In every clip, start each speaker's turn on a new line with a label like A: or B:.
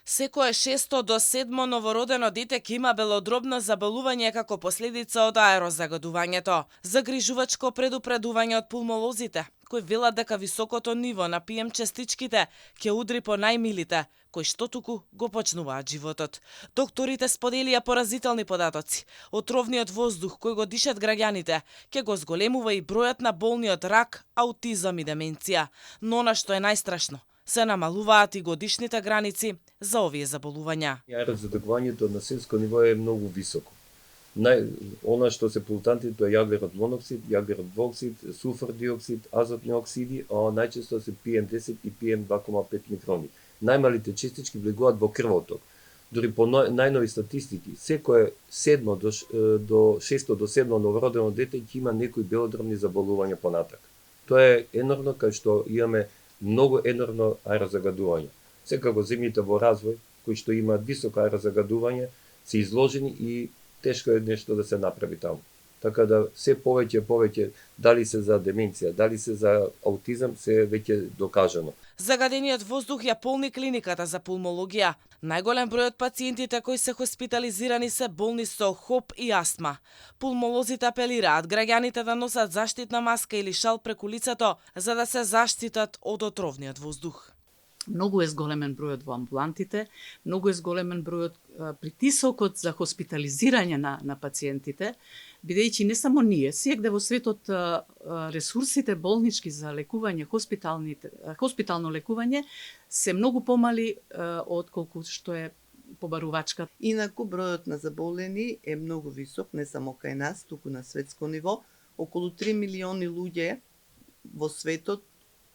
A: Секое 6 до 7 новородено дете ќе има белодробно заболување како последица од аерозагадувањето. Загрижувачко предупредување од пулмолозите, кои велат дека високото ниво на ПМ частичките ќе удри по најмилите, кои што туку го почнуваат животот. Докторите споделија поразителни податоци. Отровниот воздух кој го дишат граѓаните ќе го зголемува и бројот на болни од рак, аутизам и деменција. Но она што е најстрашно, се намалуваат и годишните граници за овие заболувања.
B: Аерозагадувањето на светско ниво е многу високо. Она што се полутантите е јаглерод моноксид, јаглерод двуоксид, сулфур диоксид, азотни оксиди, а најчесто се PM10 и PM2,5 микрони. Најмалите частички влегуваат во крвоток. Дури по најнови статистики, секое 6 до 7 новородено дете ќе има некои белодробни заболувања понатак. Тоа е енормно, кај што имаме многу енормно аерозагадување. Секако земјите во развој, кои што имаат високо аерозагадување, се изложени и тешко е нешто да се направи таму. Така да се повеќе, дали се за деменција, дали се за аутизам, се веќе докажано.
A: Загадениот воздух ја полни клиниката за пулмологија. Најголем број од пациентите кои се хоспитализирани се болни со ХОП и астма. Пулмолозите апелираат граѓаните да носат заштитна маска или шал преку лицето, за да се заштитат од отровниот воздух.
C: Многу е зголемен бројот во амбулантите, многу е зголемен бројот притисокот за хоспитализирање на пациентите, бидејќи не само ние, сиегде во светот ресурсите болнички за лекување, хоспитално лекување се многу помали отколку што е побарувачка.
D: Инаку бројот на заболени е многу висок, не само кај нас, туку на светско ниво. Околу 3 милиони луѓе во светот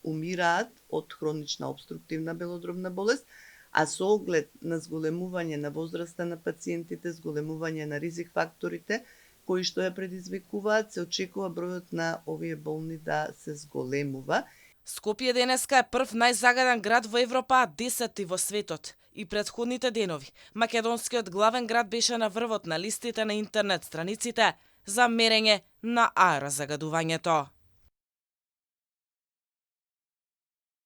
D: умираат од хронична обструктивна белодробна болест, а со оглед на зголемување на возраста на пациентите, зголемување на ризик факторите, кои што ја предизвикуваат, се очекува бројот на овие болни да се зголемува.
A: Скопје денеска е прв најзагаден град во Европа, а 10-ти во светот. И претходните денови, македонскиот главен град беше на врвот на листите на интернет страниците за мерење на аерозагадувањето.